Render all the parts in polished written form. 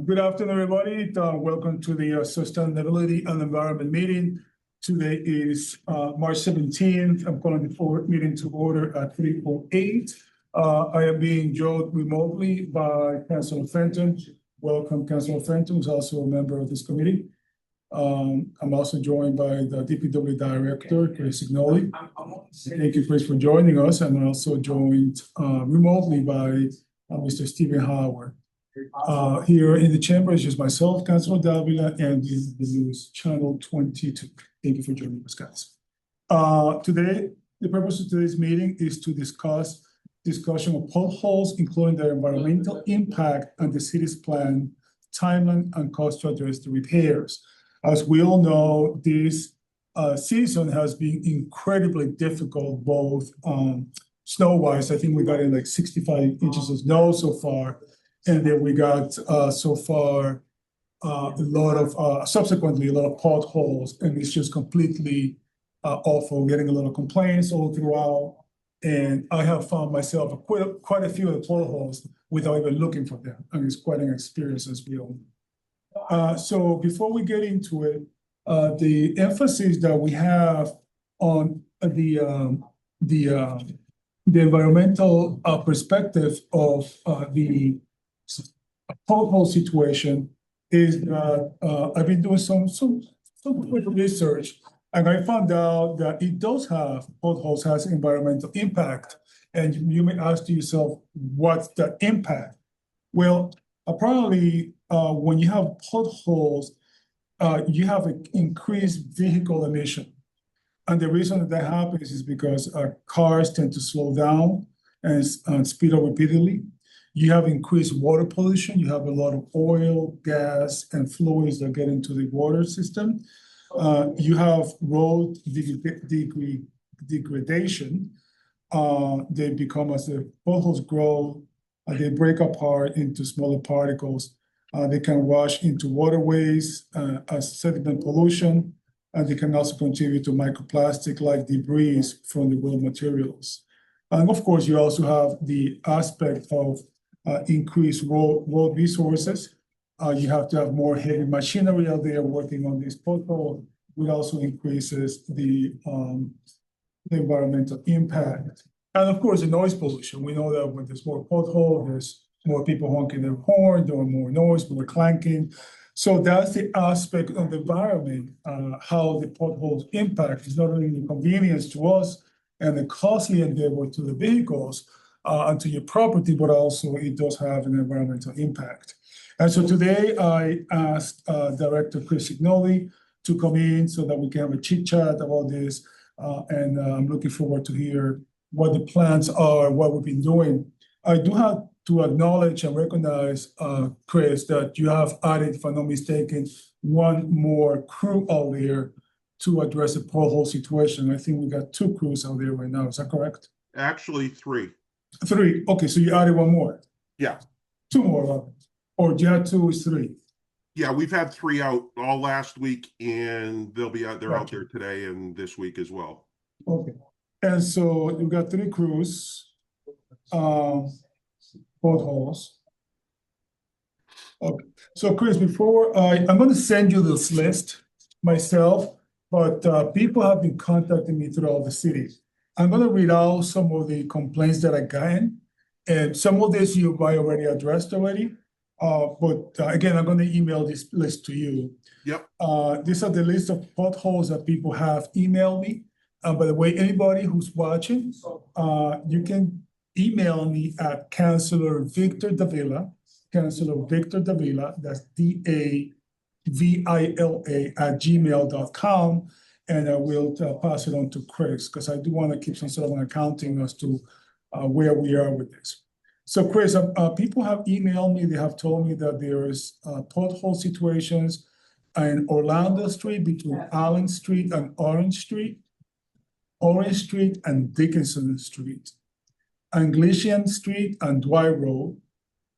Good afternoon, everybody. Welcome to the Sustainability and Environment meeting. Today is March 17th. I'm calling the meeting to order at 3:08. I am being joined remotely by Councilor Fenton. Welcome, Councilor Fenton, who's also a member of this committee. I'm also joined by the DPW Director, Chris Signoli. Thank you, Chris, for joining us. I'm also joined remotely by Mr. Stephen Howard. Here in the chamber is just myself, Councilor Davila, and this is the news channel 22. Thank you for joining us, guys. Today, the purpose of today's meeting is to discussion of potholes, including their environmental impact and the city's plan, timeline, and cost to address the repairs. As we all know, this season has been incredibly difficult, both snow-wise. I think we got in like 65 inches of snow so far. And then we got so far subsequently a lot of potholes, and it's just completely awful. Getting a lot of complaints all throughout, and I have found myself quite a few of the potholes without even looking for them, and it's quite an experience as we all know. So before we get into it, the emphasis that we have on the environmental perspective of the pothole situation is that I've been doing some quick research, and I found out that it does have potholes has environmental impact. And you may ask yourself, what's the impact? Well, apparently, when you have potholes, you have an increased vehicle emission. And the reason that happens is because cars tend to slow down and speed up repeatedly. You have increased water pollution. You have a lot of oil, gas, and fluids that get into the water system. You have road degradation. They become, as the potholes grow, they break apart into smaller particles. They can wash into waterways as sediment pollution, and they can also contribute to microplastic-like debris from the raw materials. And of course, you also have the aspect of increased road resources. You have to have more heavy machinery out there working on this pothole, which also increases the environmental impact. And of course, the noise pollution. We know that when there's more pothole, there's more people honking their horn, doing more noise, more clanking. So that's the aspect of the environment, how the potholes impact is not only the inconvenience to us and the costly endeavor to the vehicles, and to your property, but also it does have an environmental impact. And so today I asked Director Chris Signoli to come in so that we can have a chit chat about this. And I'm looking forward to hear what the plans are, what we've been doing. I do have to acknowledge and recognize, Chris, that you have added, if I'm not mistaken, one more crew out there to address the pothole situation. I think we got 2 crews out there right now. Is that correct? Actually, 3. 3. Okay, so you added 1 more. Yeah. 2 more, or you had 2 is 3. Yeah, we've had 3 out all last week, and they'll be out. They're Gotcha. out there today and this week as well. Okay, and so you've got 3 crews, potholes. Okay, so Chris, before I'm going to send you this list myself, but people have been contacting me throughout the city. I'm going to read out some of the complaints that I got, and some of this you've already addressed already. But again, I'm going to email this list to you. Yep. These are the list of potholes that people have emailed me. By the way, anybody who's watching, you can email me at Councilor Victor Davila, that's DAVILA @gmail.com. And I will pass it on to Chris, because I do want to keep some sort of an accounting as to where we are with this. So Chris, people have emailed me, they have told me that there is pothole situations in Orlando Street between Allen Street and Orange Street and Dickinson Street, Anglican Street and Dwight Road.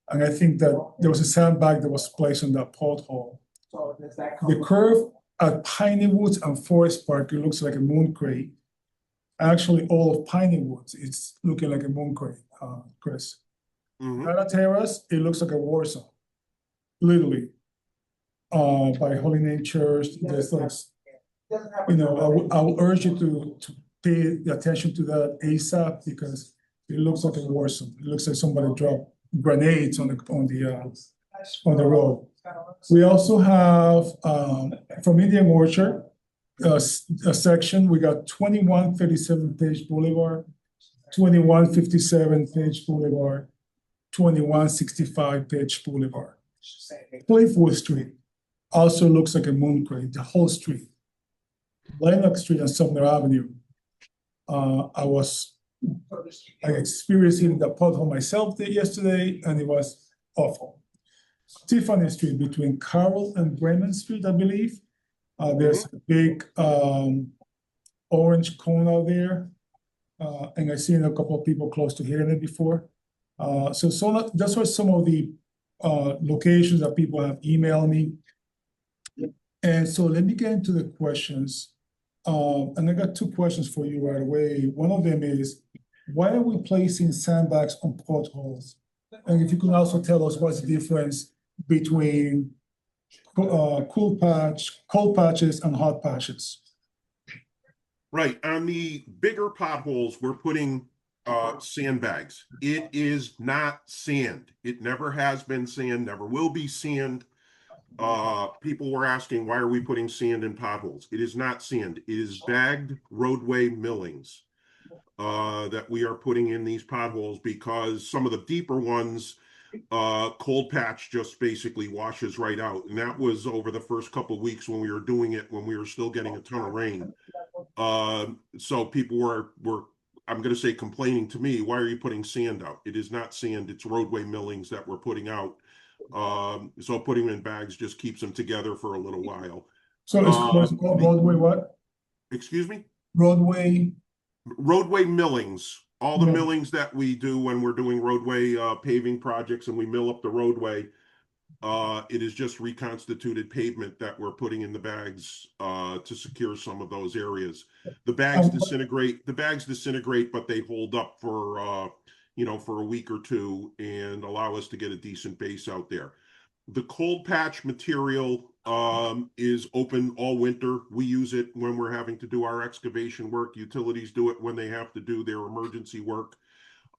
And I think that there was a sandbag that was placed on that pothole. The curve at Piney Woods and Forest Park, it looks like a moon crate. Actually, all of Piney Woods, it's looking like a moon crate, Chris. Terrace, it looks like a war zone. literally, by Holy Name Church. There's like, I will urge you to pay attention to that ASAP because it looks like a war zone. It looks like somebody dropped grenades on the road. We also have, from Indian Orchard, a section, we got 2137 Page Boulevard, 2157 Page Boulevard, 2165 Page Boulevard. Playful Street also looks like a mooncrate, the whole street. Lennox Street and Sumner Avenue. I experienced hitting the pothole myself yesterday, and it was awful. Tiffany Street between Carroll and Bremen Street, I believe. There's a big orange cone out there. And I've seen a couple of people close to hitting it before. So that's why some of the locations that people have emailed me. And so let me get into the questions. And I got two questions for you right away. One of them is, why are we placing sandbags on potholes? And if you can also tell us what's the difference between cold patches and hot patches. Right. On the bigger potholes, we're putting sandbags. It is not sand. It never has been sand, never will be sand. People were asking, why are we putting sand in potholes? It is not sand. It is bagged roadway millings that we are putting in these potholes because some of the deeper ones, cold patch just basically washes right out. And that was over the first couple of weeks when we were doing it, when we were still getting a ton of rain. So people were I'm going to say complaining to me, why are you putting sand out? It is not sand, it's roadway millings that we're putting out. So putting them in bags just keeps them together for a little while. So it's called roadway what? Excuse me? Roadway Millings. All the millings that we do when we're doing roadway paving projects and we mill up the roadway, it is just reconstituted pavement that we're putting in the bags to secure some of those areas. The bags disintegrate, but they hold up for for a week or two and allow us to get a decent base out there. The cold patch material is open all winter. We use it when we're having to do our excavation work. Utilities do it when they have to do their emergency work.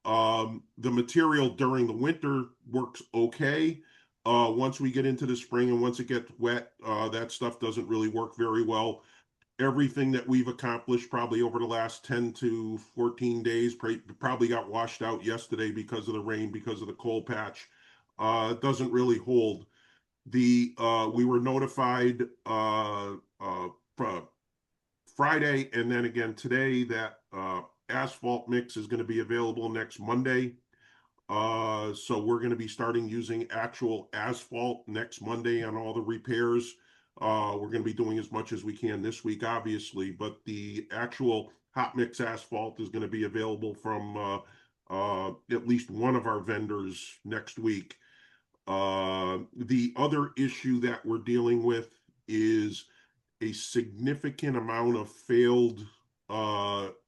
The material during the winter works okay. Once we get into the spring and once it gets wet, that stuff doesn't really work very well. Everything that we've accomplished probably over the last 10 to 14 days probably got washed out yesterday because of the rain, because of the cold patch. Doesn't really hold. We were notified Friday and then again today that asphalt mix is going to be available next Monday. So we're going to be starting using actual asphalt next Monday on all the repairs. We're going to be doing as much as we can this week, obviously, but the actual hot mix asphalt is going to be available from at least one of our vendors next week. The other issue that we're dealing with is a significant amount of failed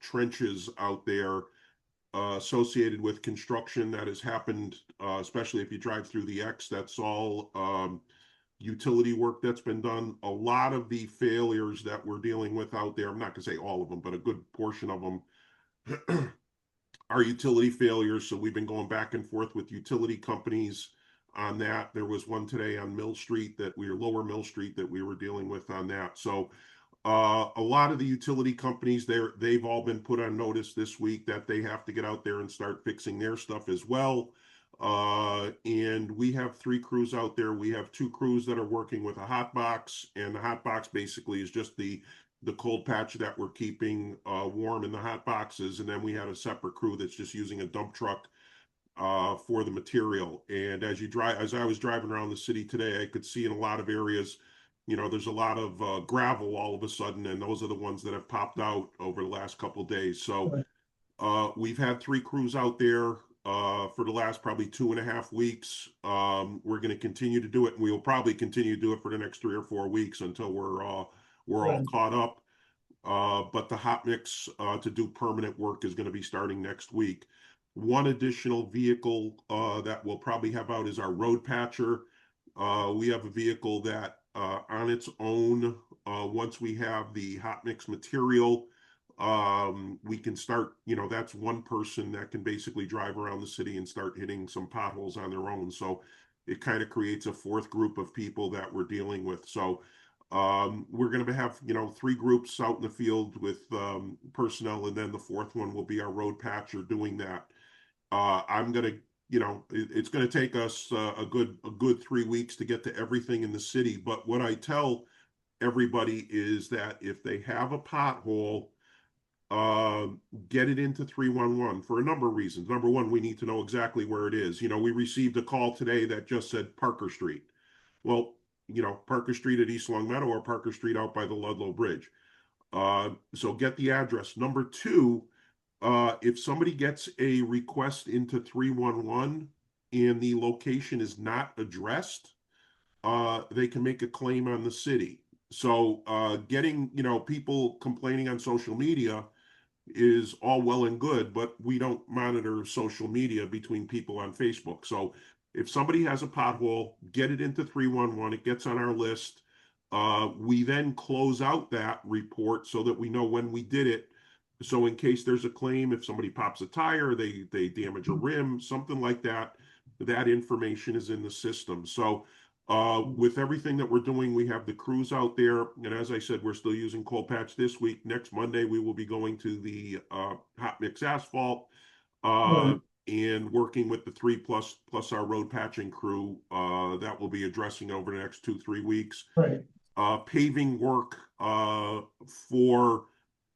trenches out there associated with construction that has happened, especially if you drive through the X. That's all utility work that's been done. A lot of the failures that we're dealing with out there, I'm not going to say all of them, but a good portion of them are utility failures. So we've been going back and forth with utility companies on that. There was one today on Mill Street Lower Mill Street that we were dealing with on that. So a lot of the utility companies they've all been put on notice this week that they have to get out there and start fixing their stuff as well. And we have 3 crews out there. We have 2 crews that are working with a hot box, and the hot box basically is just the cold patch that we're keeping warm in the hot boxes. And then we had a separate crew that's just using a dump truck for the material. And as I was driving around the city today, I could see in a lot of areas, there's a lot of gravel all of a sudden, and those are the ones that have popped out over the last couple of days. So we've had 3 crews out there for the last probably 2.5 weeks. We're going to continue to do it, and we will probably continue to do it for the next 3 or 4 weeks until we're all caught up. But the hot mix to do permanent work is going to be starting next week. One additional vehicle that we'll probably have out is our road patcher. We have a vehicle that on its own, once we have the hot mix material, we can start, that's one person that can basically drive around the city and start hitting some potholes on their own. So it kind of creates a fourth group of people that we're dealing with. So we're going to have, 3 groups out in the field with personnel, and then the fourth one will be our road patcher doing that. I'm going to, it's going to take us a good 3 weeks to get to everything in the city. But what I tell everybody is that if they have a pothole, get it into 311 for a number of reasons. Number one, we need to know exactly where it is. We received a call today that just said Parker Street. Well, Parker Street at East Long Meadow or Parker Street out by the Ludlow Bridge. So get the address. Number two, if somebody gets a request into 311 and the location is not addressed, they can make a claim on the city. So getting, people complaining on social media is all well and good, but we don't monitor social media between people on Facebook. So if somebody has a pothole, get it into 311, it gets on our list. We then close out that report so that we know when we did it. So in case there's a claim, if somebody pops a tire, they damage a rim, something like that, that information is in the system. So with everything that we're doing, we have the crews out there. And as I said, we're still using cold patch this week. Next Monday, we will be going to the hot mix asphalt and working with the 3 plus our road patching crew that will be addressing over the next 2-3 weeks. Right. Paving work for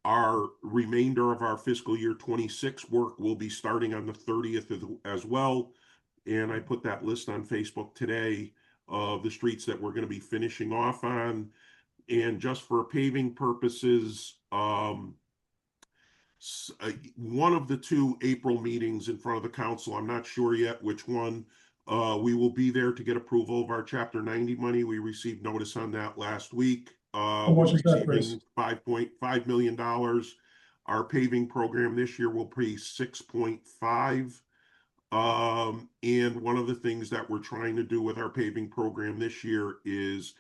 our remainder of our fiscal year 26 work will be starting on the 30th as well. And I put that list on Facebook today of the streets that we're going to be finishing off on. And just for paving purposes, one of the 2 April meetings in front of the council, I'm not sure yet which one, we will be there to get approval of our Chapter 90 money. We received notice on that last week. How much is that, Chris? $5.5 million. Our paving program this year will be 6.5. And one of the things that we're trying to do with our paving program this year is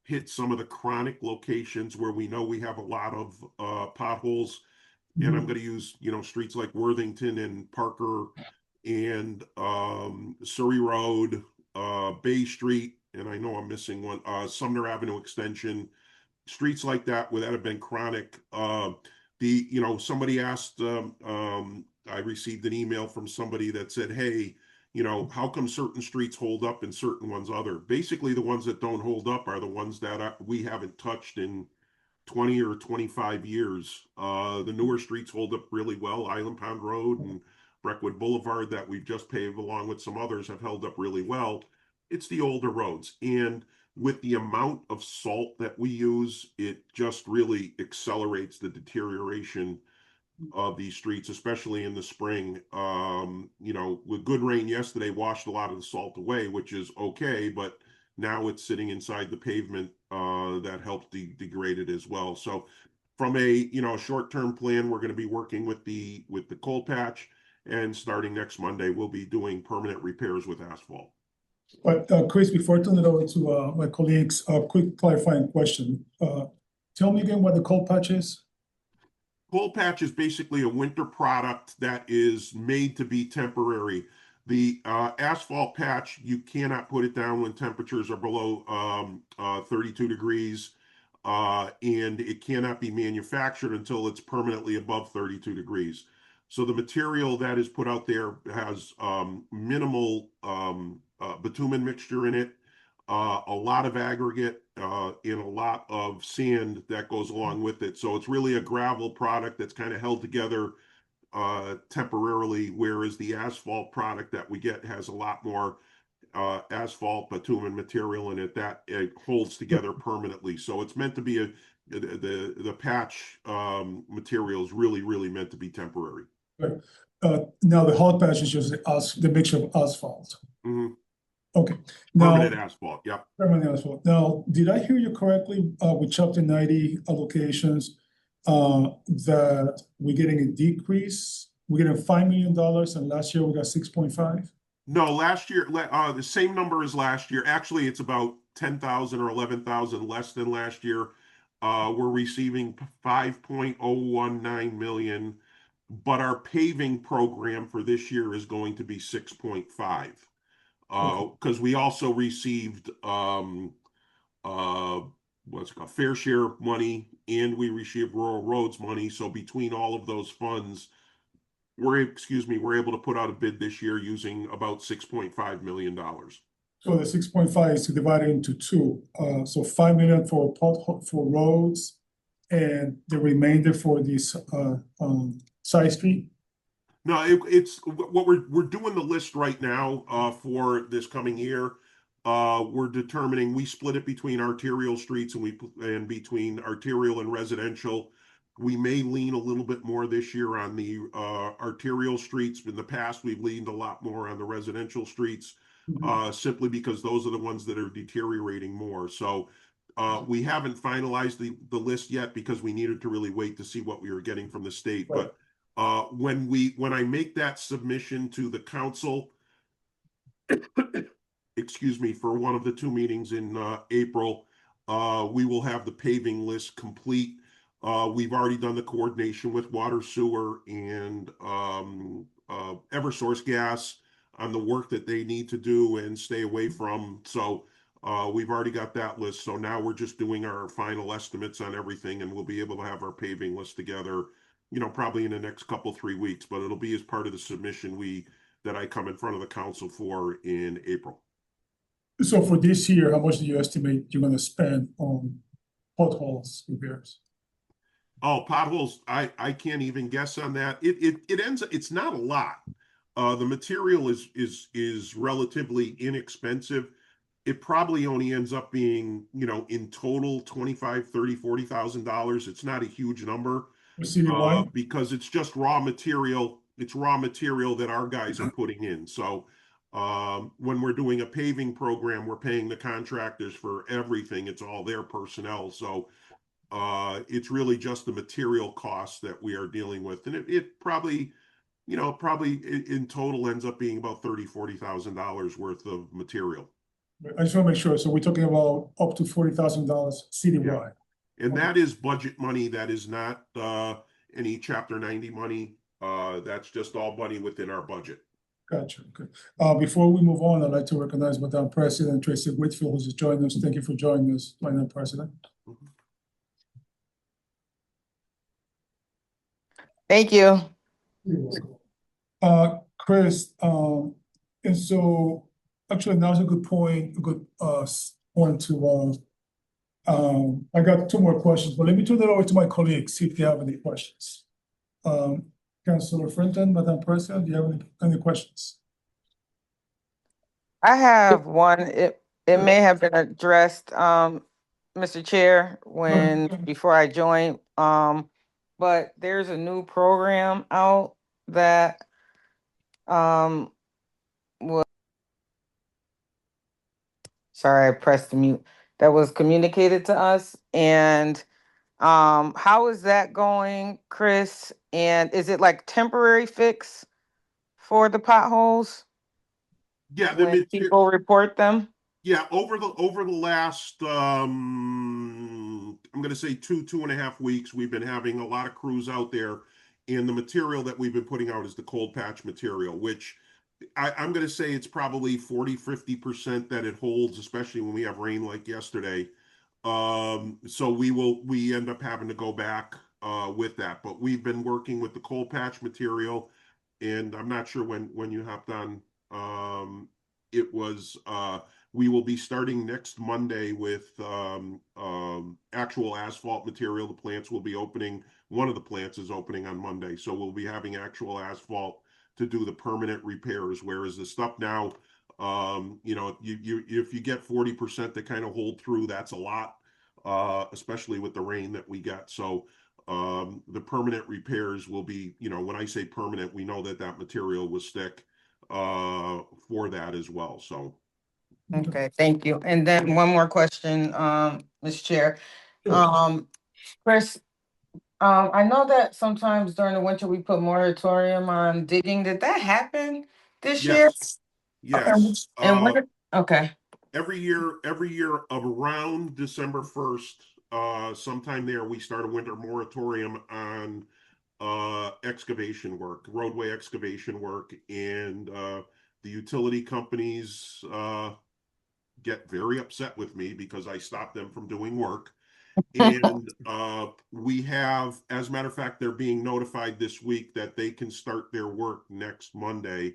hit some of the chronic locations where we know we have a lot of potholes. And I'm going to use, streets like Worthington and Parker and Surrey Road, Bay Street, and I know I'm missing one, Sumner Avenue Extension, streets like that where that have been chronic. Somebody asked, I received an email from somebody that said, hey, how come certain streets hold up and certain ones other? Basically, the ones that don't hold up are the ones that we haven't touched in 20 or 25 years. The newer streets hold up really well. Island Pond Road and Breckwood Boulevard that we've just paved along with some others have held up really well. It's the older roads. And with the amount of salt that we use, it just really accelerates the deterioration of these streets, especially in the spring. With good rain yesterday washed a lot of the salt away, which is okay, but now it's sitting inside the pavement that helps degrade it as well. So from a short-term plan, we're going to be working with the cold patch, and starting next Monday, we'll be doing permanent repairs with asphalt. But Chris, before I turn it over to my colleagues, a quick clarifying question. Tell me again what the cold patch is. Cold patch is basically a winter product that is made to be temporary. The asphalt patch, you cannot put it down when temperatures are below 32 degrees, and it cannot be manufactured until it's permanently above 32 degrees. So the material that is put out there has minimal bitumen mixture in it, a lot of aggregate, and a lot of sand that goes along with it. So it's really a gravel product that's kind of held together temporarily, whereas the asphalt product that we get has a lot more asphalt bitumen material in it that it holds together permanently. So it's meant to be the patch material is really meant to be temporary. Right. Now the hot patch is just the mixture of asphalt. Mm-hmm. Okay. Permanent asphalt. Yep. Permanent asphalt. Now, did I hear you correctly with Chapter 90 allocations that we're getting a decrease? We're getting $5 million, and last year we got 6.5. No, last year, the same number as last year. Actually, it's about 10,000 or 11,000 less than last year. We're receiving 5.019 million, but our paving program for this year is going to be 6.5. Okay. Because we also received uh what's it called, fair share money, and we received rural roads money. So between all of those funds, we're able to put out a bid this year using about $6.5 million. So the 6.5 is divided into two. So 5 million for for roads and the remainder for this side street. No, it's what we're doing the list right now for this coming year. We're determining, we split it between arterial streets and between arterial and residential. We may lean a little bit more this year on the arterial streets. In the past, we've leaned a lot more on the residential streets, simply because those are the ones that are deteriorating more. So we haven't finalized the list yet because we needed to really wait to see what we were getting from the state. Right. But when I make that submission to the council, excuse me, for one of the two meetings in April, we will have the paving list complete. We've already done the coordination with water, sewer, and Eversource Gas on the work that they need to do and stay away from. So we've already got that list. So now we're just doing our final estimates on everything, and we'll be able to have our paving list together, probably in the next couple, 3 weeks. But it'll be as part of the submission that I come in front of the council for in April. So for this year, how much do you estimate you're gonna spend on potholes repairs? Oh, potholes, I can't even guess on that. It's not a lot. The material is relatively inexpensive. It probably only ends up being, in total 25, 30, $40,000. It's not a huge number, Citywide? because it's just raw material. It's raw material that our guys are putting in. So when we're doing a paving program, we're paying the contractors for everything. It's all their personnel. So it's really just the material costs that we are dealing with. And it probably, in total ends up being about $30,000, $40,000 worth of material. I just wanna make sure. So we're talking about up to $40,000 citywide. And that is budget money. That is not any Chapter 90 money. That's just all money within our budget. Gotcha. Okay. Before we move on, I'd like to recognize Madam President Tracy Whitfield, who's joining us. Thank you for joining us, Madam President. Thank you. You're welcome. Chris, and so actually now's a good point, point to I got two more questions, but let me turn it over to my colleagues, see if they have any questions. Councilor Frinton, Madam President, do you have any questions? I have one. It may have been addressed, Mr. Chair, before I joined. But there's a new program out that was, sorry, I pressed the mute, that was communicated to us. And how is that going, Chris? And is it like temporary fix for the potholes Yeah, when people report them? Yeah, over the last I'm gonna say 2.5 weeks, we've been having a lot of crews out there, and the material that we've been putting out is the cold patch material, which I'm gonna say it's probably 40-50% that it holds, especially when we have rain like yesterday. So we end up having to go back with that. But we've been working with the cold patch material, and I'm not sure when you hopped on. It was we will be starting next Monday with actual asphalt material. The plants will be opening. One of the plants is opening on Monday, so we'll be having actual asphalt to do the permanent repairs. Whereas the stuff now, if you get 40% that kind of hold through, that's a lot, especially with the rain that we got. So the permanent repairs will be, when I say permanent, we know that material will stick for that as well. So. Okay, thank you. And then one more question, Mr. Chair. Sure. Chris, I know that sometimes during the winter we put moratorium on digging. Did that happen this year? Yes. Yes, And what, okay, every year of around December 1st, sometime there, we start a winter moratorium on excavation work, roadway excavation work, and the utility companies get very upset with me because I stop them from doing work. And we have, as a matter of fact, they're being notified this week that they can start their work next Monday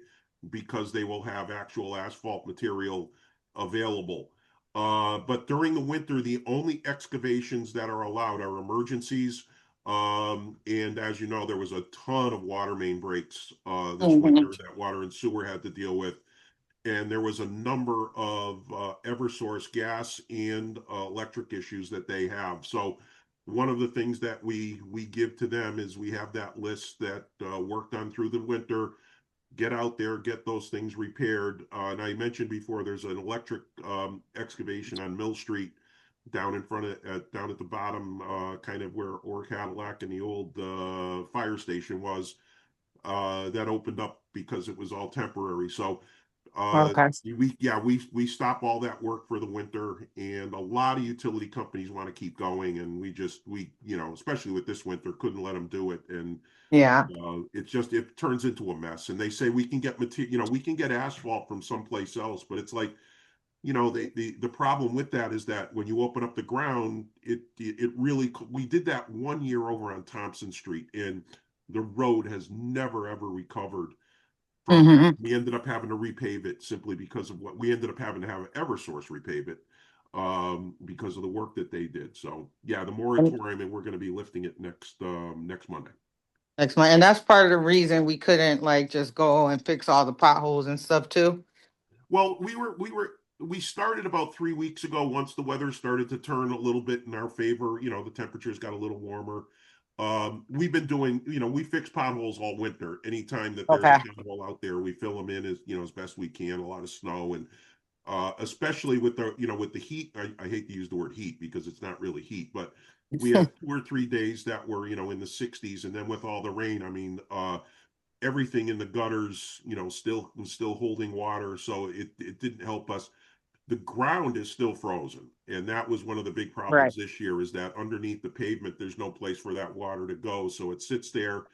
because they will have actual asphalt material available. But during the winter, the only excavations that are allowed are emergencies. And as you know, there was a ton of water main breaks this mhm, winter that water and sewer had to deal with, and there was a number of Eversource gas and electric issues that they have. So one of the things that we give to them is we have that list that worked on through the winter. Get out there, get those things repaired. And I mentioned before, there's an electric excavation on Mill Street down in front of down at the bottom, kind of where Or Cadillac and the old fire station was. That opened up because it was all temporary. So uh, okay. we stop all that work for the winter, and a lot of utility companies want to keep going, and we especially with this winter, couldn't let them do it, and Yeah. it turns into a mess. And they say we can get material, we can get asphalt from someplace else, but it's like, the problem with that is that when you open up the ground, it really, we did that one year over on Thompson Street, and the road has never ever recovered from that. Hmm. We ended up having to repave it simply because of what we ended up having to have Eversource repave it because of the work that they did. So yeah, the moratorium, and we're going to be lifting it next Monday. Next month, and that's part of the reason we couldn't like just go and fix all the potholes and stuff too. Well, we started about 3 weeks ago once the weather started to turn a little bit in our favor. The temperatures got a little warmer. We've been doing, we fix potholes all winter. Anytime that there's a Okay. pothole out there, we fill them in as best we can. A lot of snow, and especially with the heat. I hate to use the word heat because it's not really heat, but we had 2 or 3 days that were in the 60s, and then with all the rain, I mean, everything in the gutters, still was still holding water, so it didn't help us. The ground is still frozen, and that was one of the big Right. problems this year, is that underneath the pavement there's no place for that water to go, so it sits there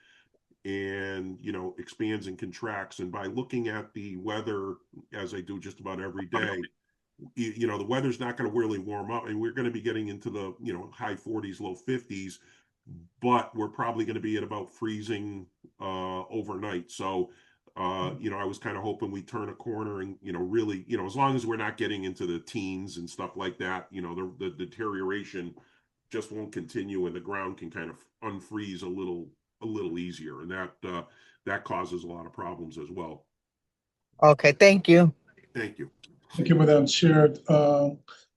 and expands and contracts. And by looking at the weather, as I do just about every day, the weather's not going to really warm up, and we're going to be getting into the high 40s, low 50s, but we're probably going to be at about freezing overnight. So I was kind of hoping we turn a corner and really, as long as we're not getting into the teens and stuff like that, the deterioration just won't continue, and the ground can kind of unfreeze a little easier, and that causes a lot of problems as well. Okay. Thank you. Thank you. Thank you, Madam Chair.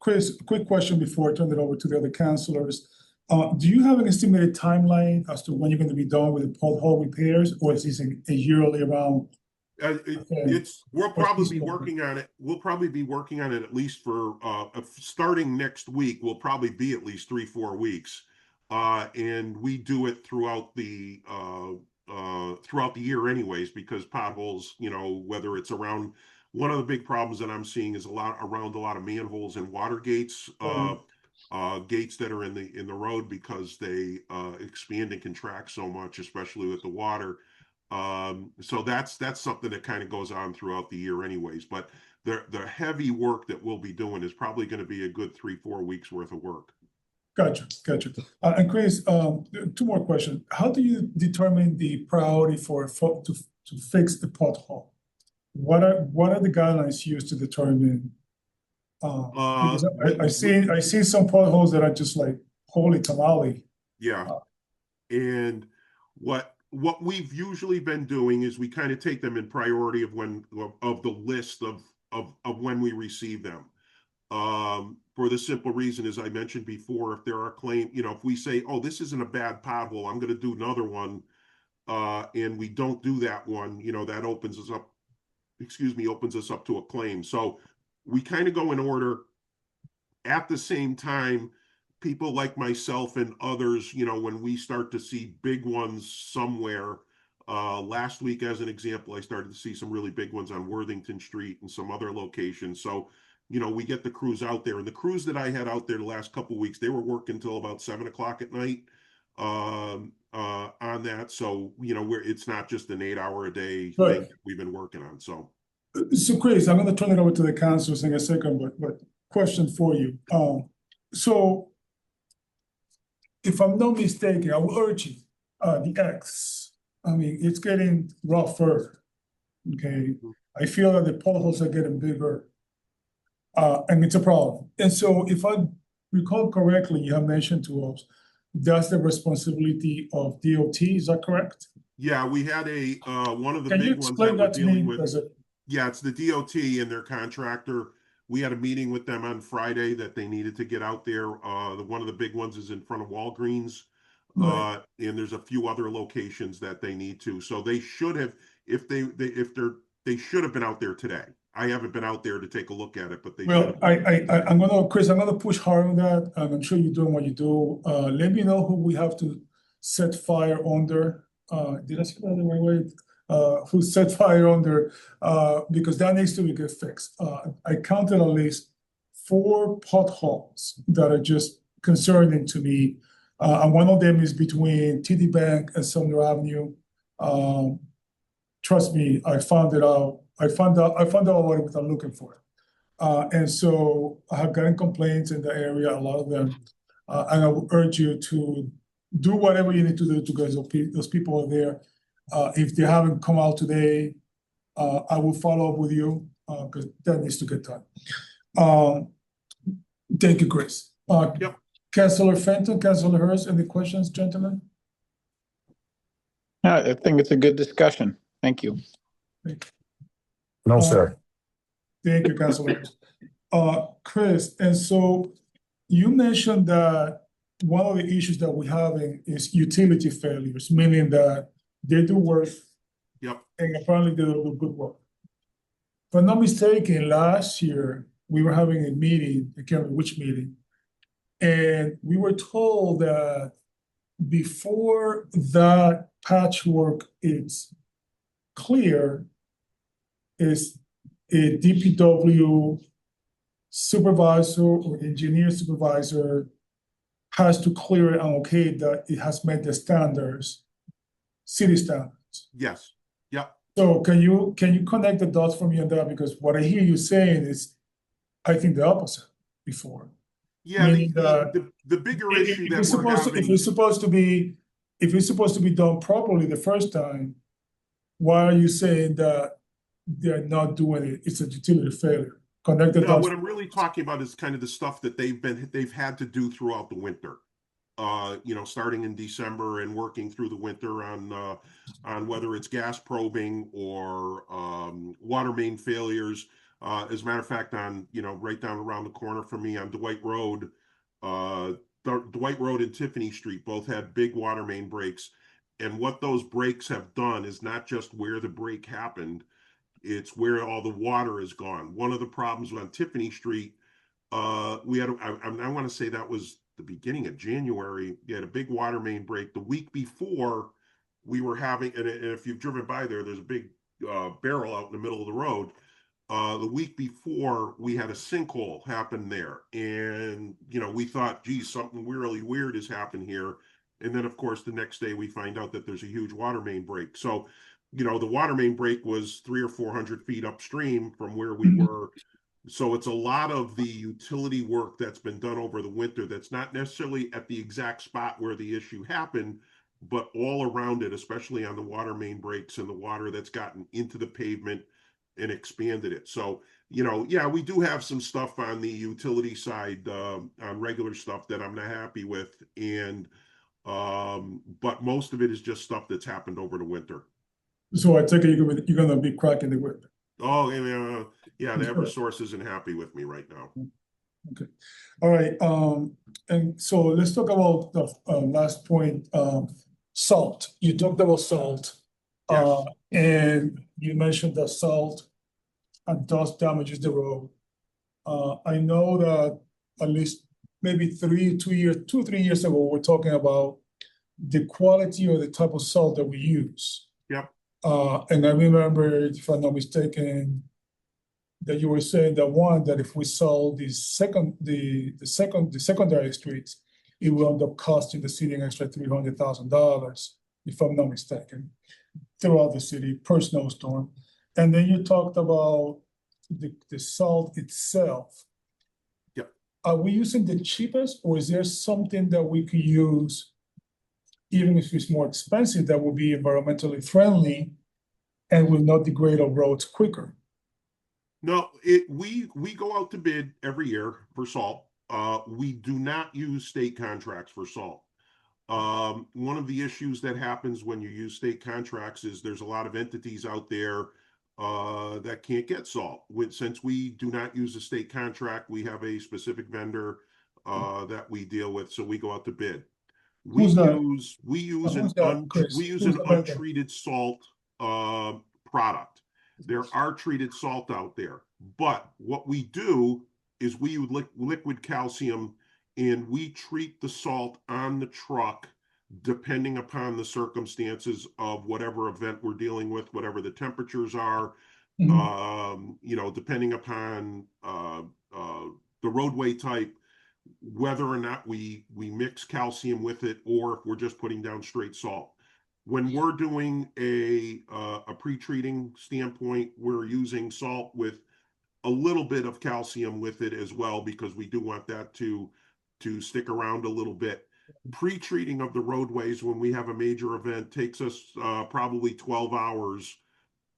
Chris, quick question before I turn it over to the other councilors. Do you have an estimated timeline as to when you're going to be done with the pothole repairs, or is this a yearly around? We'll probably be working on it. We'll probably be working on it at least for starting next week. Will probably be at least 3-4 weeks, and we do it throughout the year anyways, because potholes, whether it's around, one of the big problems that I'm seeing is around a lot of manholes and water gates, gates that are in the road, because they expand and contract so much, especially with the water. So that's something that kind of goes on throughout the year anyways. But the heavy work that we'll be doing is probably going to be a good 3-4 weeks worth of work. Gotcha. And Chris, two more questions. How do you determine the priority to fix the pothole? What are the guidelines used to determine? Because I see some potholes that are just like holy tamale. Yeah. And what we've usually been doing is we kind of take them in priority of the list of when we receive them. For the simple reason, as I mentioned before, if there are claims, if we say, oh, this isn't a bad pothole, I'm going to do another one, and we don't do that one, that opens us up to a claim. So we kind of go in order. At the same time, people like myself and others, when we start to see big ones somewhere, Last week, as an example, I started to see some really big ones on Worthington Street and some other locations. So, we get the crews out there, and the crews that I had out there the last couple of weeks, they were working till about 7 o'clock at night on that. So, it's not just an 8 hour a day thing Right. that we've been working on. So, Chris, I'm gonna turn it over to the councilors in a second, but question for you. So if I'm not mistaken, I will urge you, the X, I mean, it's getting rougher. Okay, I feel that the potholes are getting bigger. And it's a problem. And so if I recall correctly, you have mentioned to us, that's the responsibility of DOT, is that correct? yeah, we had one of the Can you big ones explain that we're that to me? dealing with. Because Yeah, it's the DOT and their contractor. We had a meeting with them on Friday that they needed to get out there. One of the big ones is in front of Walgreens. Right. And there's a few other locations that they need to. So they should have, they should have been out there today. I haven't been out there to take a look at it, but they should Well, have. I'm gonna, Chris, I'm gonna push hard on that, and I'm sure you're doing what you do. Let me know who we have to set fire under. Did I say that the right way? Who set fire under, because that needs to be get fixed. I counted at least 4 potholes that are just concerning to me. And one of them is between TD Bank and Sumner Avenue. Trust me, I found it out. I found out what I'm looking for. And so I have gotten complaints in the area, a lot of them. And I would urge you to do whatever you need to do to get those people are there. If they haven't come out today, I will follow up with you, because that needs to get done. Thank you, Chris. Yep. Councilor Fenton, Councilor Hurst, any questions, gentlemen? I think it's a good discussion. Thank you. No, sir. Thank you, Councilor. Chris, and so you mentioned that one of the issues that we're having is utility failures, meaning that they do work. Yep. And apparently they do good work. If I'm not mistaken, last year we were having a meeting, I can't remember which meeting, and we were told that before that patchwork is clear, is a DPW supervisor or engineer supervisor has to clear it and okay that it has met the standards, city standards. Yes. Yep. So can you connect the dots for me on that? Because what I hear you saying is, I think the opposite before. Yeah, Meaning the bigger issue that we're having. If it's supposed to be done properly the first time, why are you saying that they're not doing it? It's a utility failure. Connect the No, dots. what I'm really talking about is kind of the stuff that they've had to do throughout the winter. Starting in December and working through the winter on whether it's gas probing or water main failures. As a matter of fact, on right down around the corner from me on Dwight Road, Dwight Road and Tiffany Street both had big water main breaks. And what those breaks have done is not just where the break happened, it's where all the water is gone. One of the problems on Tiffany Street, we had, I want to say that was the beginning of January. You had a big water main break. The week before, we were having, and if you've driven by there's a big barrel out in the middle of the road. The week before, we had a sinkhole happen there. And, we thought, geez, something really weird has happened here. And then, of course, the next day we find out that there's a huge water main break. So, the water main break was 300 or 400 feet upstream from where we were. So it's a lot of the utility work that's been done over the winter that's not necessarily at the exact spot where the issue happened, but all around it, especially on the water main breaks and the water that's gotten into the pavement and expanded it. So, yeah, we do have some stuff on the utility side, on regular stuff that I'm not happy with. And, but most of it is just stuff that's happened over the winter. So I take it you're gonna be cracking the whip. Oh, yeah, the Eversource isn't happy with me right now. Okay, all right. And so let's talk about the last point. Salt. You talked about salt. Yes. And you mentioned that salt and dust damages the road. I know that at least maybe 2 or 3 years ago, we're talking about the quality or the type of salt that we use. Yep. And I remember, if I'm not mistaken, that you were saying that if we sold the secondary streets, it will end up costing the city an extra $300,000, if I'm not mistaken, throughout the city per snowstorm. And then you talked about the salt itself. Yep. Are we using the cheapest, or is there something that we could use, even if it's more expensive, that will be environmentally friendly and will not degrade our roads quicker? No, we go out to bid every year for salt. We do not use state contracts for salt. One of the issues that happens when you use state contracts is there's a lot of entities out there that can't get salt. Since we do not use a state contract, we have a specific vendor that we deal with, so we go out to bid. We Who's that? use Who's that, Chris? we use Who's an the vendor? untreated salt product. There are treated salt out there, but what we do is we use liquid calcium, and we treat the salt on the truck depending upon the circumstances of whatever event we're dealing with, whatever the temperatures are. Depending upon the roadway type, whether or not we mix calcium with it, or if we're just putting down straight salt. When we're doing a pre-treating standpoint, we're using salt with a little bit of calcium with it as well, because we do want that to stick around a little bit. Pre-treating of the roadways when we have a major event takes us probably 12 hours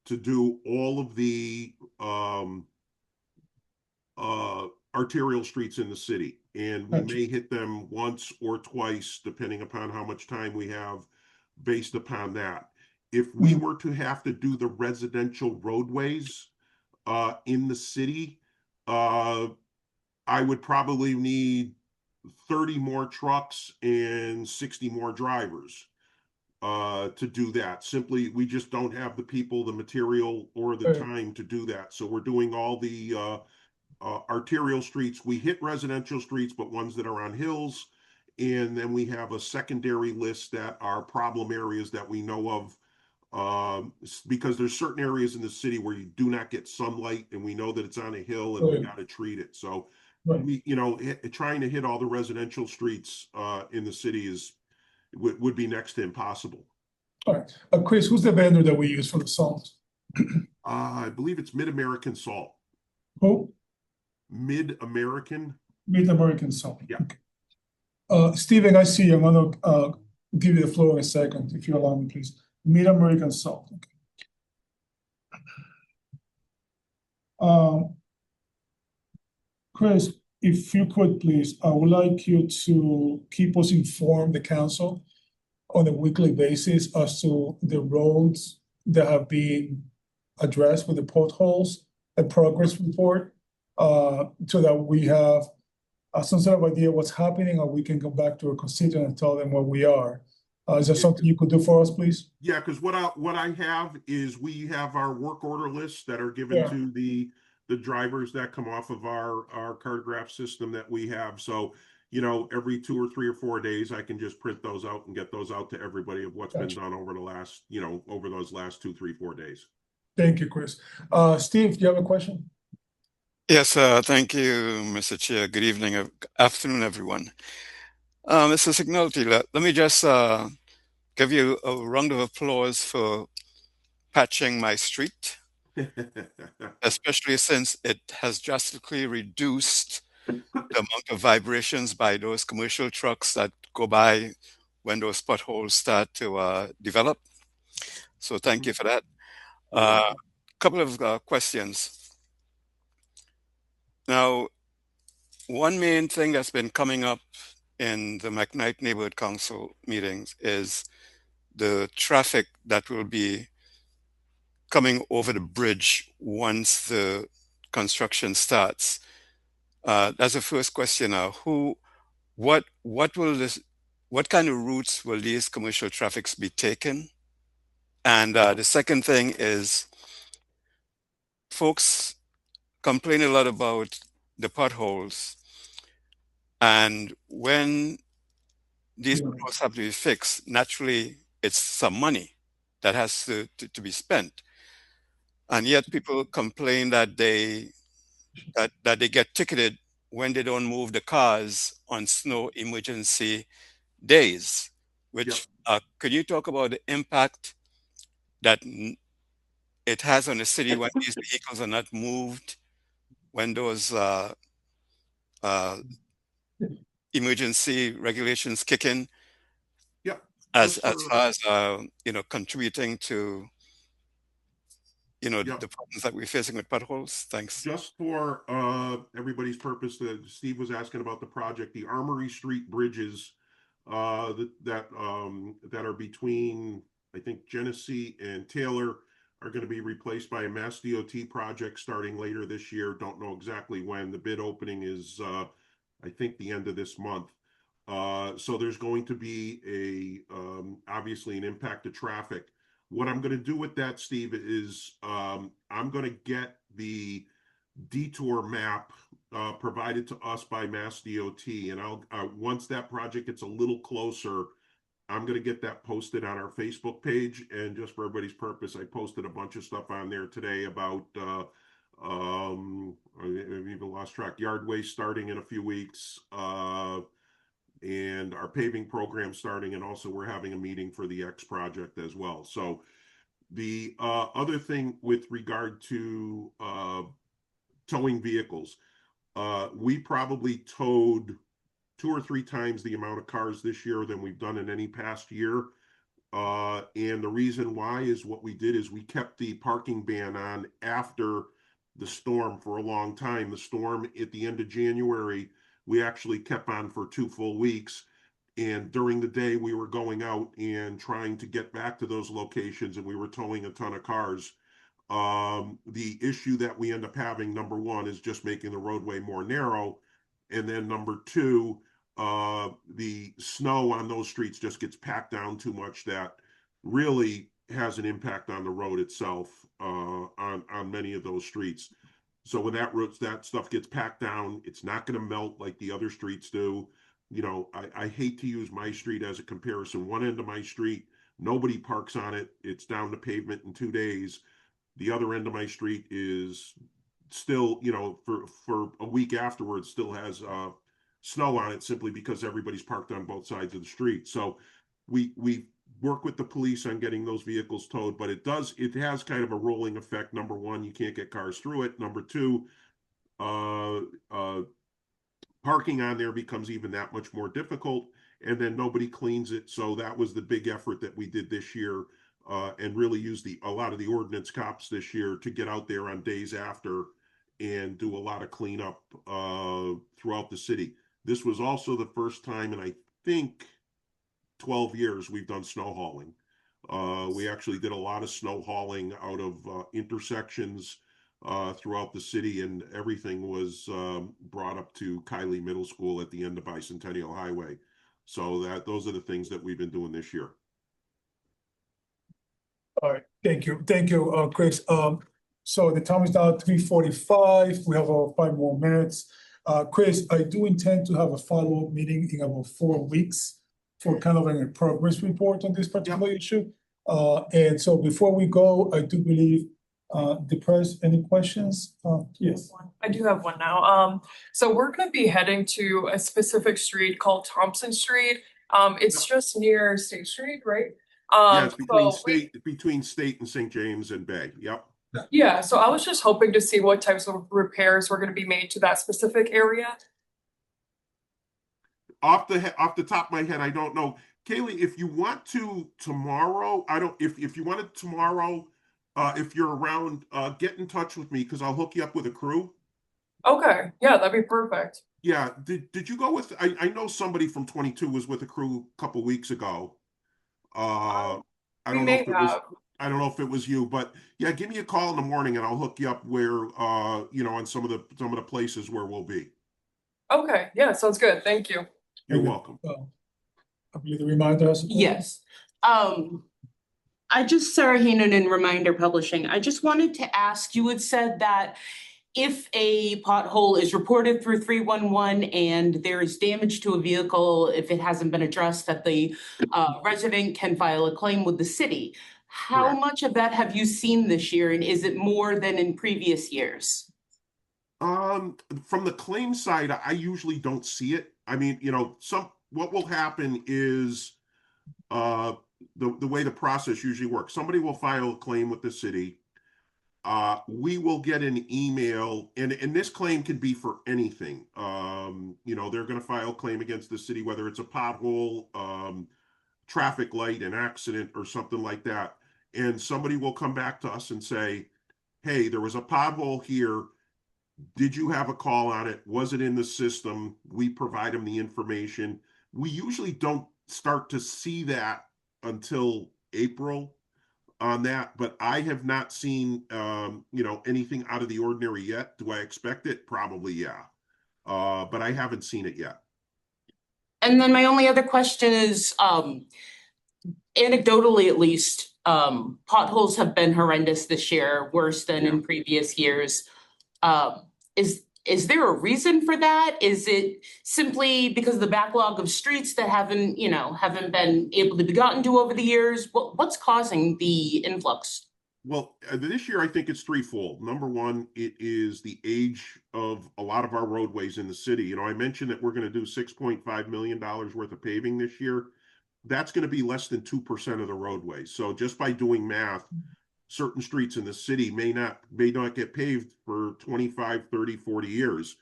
to do all of the arterial streets in the city, and we may hit them once or twice depending upon how much time we have based upon that. If we were to have to do the residential roadways in the city, I would probably need 30 more trucks and 60 more drivers to do that. Simply, we just don't have the people, the material, or the time to do that. So we're doing all the arterial streets. We hit residential streets, but ones that are on hills. And then we have a secondary list that are problem areas that we know of, because there's certain areas in the city where you do not get sunlight, and we know that it's on a hill, and we got to treat it. So we, trying to hit all the residential streets in the city would be next to impossible. All right. Chris, who's the vendor that we use for the salt? I believe it's Mid-American Salt. Who? Mid-American. Mid-American Salt. Yeah. Okay. Stephen, I see you. I'm gonna give you the floor in a second, if you allow me, please. Mid-American Salt. Okay. Chris, if you could please, I would like you to keep us informed, the council, on a weekly basis as to the roads that have been addressed with the potholes, a progress report, so that we have some sort of idea what's happening, or we can go back to our constituent and tell them where we are. Is there something you could do for us, please? Yeah, because what I have is we have our work order lists that are given to the drivers that come off of our cartograph system that we have. So, every 2 or 3 or 4 days, I can just print those out and get those out to everybody of what's been done over the last, over those last 2, 3, 4 days. Thank you, Chris. Steve, do you have a question? Yes, thank you, Mr. Chair. Good evening, afternoon, everyone. Mr. Signalti, let me just give you a round of applause for patching my street, especially since it has drastically reduced the amount of vibrations by those commercial trucks that go by when those potholes start to develop. So thank you for that. Couple of questions. Now, one main thing that's been coming up in the McKnight Neighborhood Council meetings is the traffic that will be coming over the bridge once the construction starts. That's the first question. What kind of routes will these commercial traffics be taken? And the second thing is, folks complain a lot about the potholes, and when these potholes have to be fixed, naturally it's some money. that has to be spent. And yet people complain that that they get ticketed when they don't move the cars on snow emergency days, Yep. which could you talk about the impact that it has on the city when these vehicles are not moved, when those uh, emergency regulations kick in, Yep. as Just as for, far as contributing to yep. the problems that we're facing with potholes? Thanks. Just for everybody's purpose, that Steve was asking about the project, the Armory Street bridges that are between, I think, Genesee and Taylor are going to be replaced by a Mass DOT project starting later this year. Don't know exactly when. The bid opening is, I think, the end of this month. So there's going to be obviously an impact to traffic. What I'm going to do with that, Steve, is I'm going to get the detour map provided to us by Mass DOT, and I'll once that project gets a little closer, I'm going to get that posted on our Facebook page. And just for everybody's purpose, I posted a bunch of stuff on there today about I've even lost track, yard waste starting in a few weeks, and our paving program starting, and also we're having a meeting for the X project as well. So the other thing with regard to towing vehicles, we probably towed 2 or 3 times the amount of cars this year than we've done in any past year. And the reason why is what we did is we kept the parking ban on after the storm for a long time. The storm at the end of January, we actually kept on for 2 full weeks. And during the day, we were going out and trying to get back to those locations, and we were towing a ton of cars. The issue that we end up having, number one, is just making the roadway more narrow. And then number two, the snow on those streets just gets packed down too much that really has an impact on the road itself, on many of those streets. So when that stuff gets packed down, it's not going to melt like the other streets do. I hate to use my street as a comparison. One end of my street, nobody parks on it. It's down to pavement in 2 days. The other end of my street is still, for a week afterwards, still has snow on it, simply because everybody's parked on both sides of the street. So we work with the police on getting those vehicles towed, but it has kind of a rolling effect. Number one, you can't get cars through it. Number two, parking on there becomes even that much more difficult, and then nobody cleans it. So that was the big effort that we did this year, and really used a lot of the ordinance cops this year to get out there on days after and do a lot of cleanup throughout the city. This was also the first time in, I think, 12 years we've done snow hauling. We actually did a lot of snow hauling out of intersections throughout the city, and everything was brought up to Kiley Middle School at the end of Bicentennial Highway. So those are the things that we've been doing this year. All right, thank you, Chris. So the time is now 3:45. We have 5 more minutes. Chris, I do intend to have a follow-up meeting in about 4 weeks for kind of a progress report on this particular issue. And so before we go, I do believe the press, any questions? Yes. I do have one now. So we're going to be heading to a specific street called Thompson Street. It's just near State Street, right? Yeah, it's between State and St. James and Bay. Yep. Yeah, so I was just hoping to see what types of repairs were going to be made to that specific area. Off the top of my head, I don't know. Kaylee, if you want to tomorrow, if you wanted tomorrow, if you're around, get in touch with me, because I'll hook you up with a crew. Okay, yeah, that'd be perfect. Yeah, did you go with? I know somebody from 22 was with a crew a couple weeks ago. I don't know if it was you, but yeah, give me a call in the morning and I'll hook you up where on some of the places where we'll be. Okay, yeah, sounds good. Thank you. You're welcome. I believe the reminder has. Yes. Sarah Heenan in Reminder Publishing. I just wanted to ask, you had said that if a pothole is reported through 311 and there is damage to a vehicle, if it hasn't been addressed, that the resident can file a claim with the city. How Correct. much of that have you seen this year, and is it more than in previous years? From the claim side, I usually don't see it. I mean, what will happen is the way the process usually works. Somebody will file a claim with the city. We will get an email, and this claim can be for anything. They're going to file a claim against the city, whether it's a pothole, traffic light, an accident, or something like that. And somebody will come back to us and say, hey, there was a pothole here. Did you have a call on it? Was it in the system? We provide them the information. We usually don't start to see that until April on that, but I have not seen anything out of the ordinary yet. Do I expect it? Probably, yeah. But I haven't seen it yet. And then my only other question is, anecdotally at least, potholes have been horrendous this year, worse than in previous years. Is there a reason for that? Is it simply because of the backlog of streets that haven't been able to be gotten to over the years? What's causing the influx? Well, this year I think it's threefold. Number one, it is the age of a lot of our roadways in the city. I mentioned that we're going to do $6.5 million worth of paving this year. That's going to be less than 2% of the roadways. So just by doing math, certain streets in the city may not get paved for 25, 30, 40 years.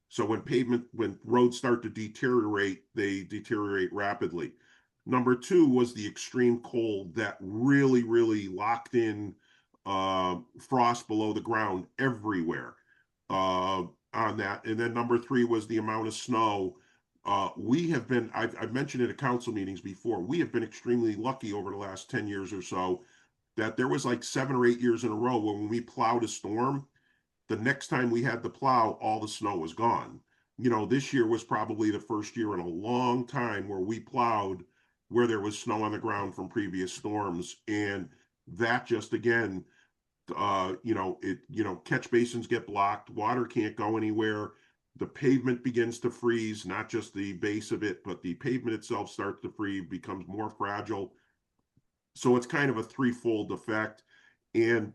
So when roads start to deteriorate, they deteriorate rapidly. Number two was the extreme cold that really, really locked in frost below the ground everywhere on that. And then number three was the amount of snow. I've mentioned it at council meetings before, we have been extremely lucky over the last 10 years or so that there was like 7 or 8 years in a row when we plowed a storm, the next time we had to plow, all the snow was gone. This year was probably the first year in a long time where we plowed where there was snow on the ground from previous storms. And that just, again, catch basins get blocked, water can't go anywhere. The pavement begins to freeze, not just the base of it, but the pavement itself starts to freeze, becomes more fragile. So it's kind of a threefold effect. And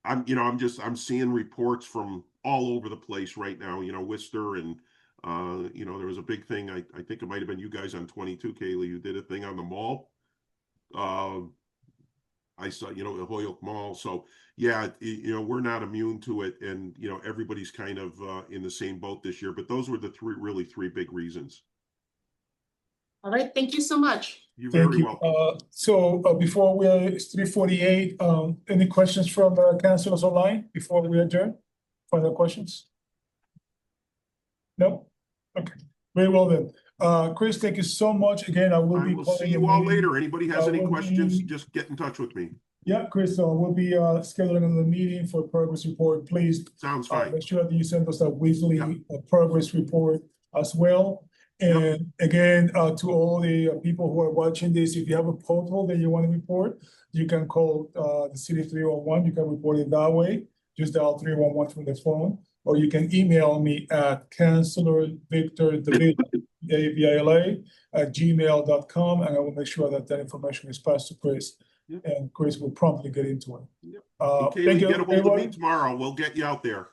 I'm seeing reports from all over the place right now, Worcester, and there was a big thing. I think it might've been you guys on 22, Kaylee, who did a thing on the mall. I saw, the Holyoke Mall. So yeah, we're not immune to it. And, everybody's kind of in the same boat this year, but those were the three big reasons. All right, thank you so much. You're Thank very you. welcome. Before it's 3:48, any questions from councilors online before we adjourn? Further questions? No? Okay, very well then. Chris, thank you so much. Again, I will I be will calling see the you all meeting. later. Anybody has any will questions, be- just get in touch with me. Yeah, Chris, we'll be scheduling another meeting for a progress report. Please Sounds fine. make sure that you send us a weekly Yeah. progress report as well. And again, to all the people who are watching this, if you have a pothole that you want to report, you can call the city 311. You can report it that way. Just dial 311 from the phone, or you can email me at councilorvictordavid@gmail.com, and I will make sure that information is passed to Chris, and Chris will promptly get into it. Okay, Thank you, get a hold of me everybody. tomorrow. We'll get you out there.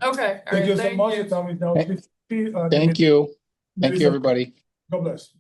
Okay, all Thank right, you so thank much. you. The time is now 50. Thank you. Thank you, everybody. God bless.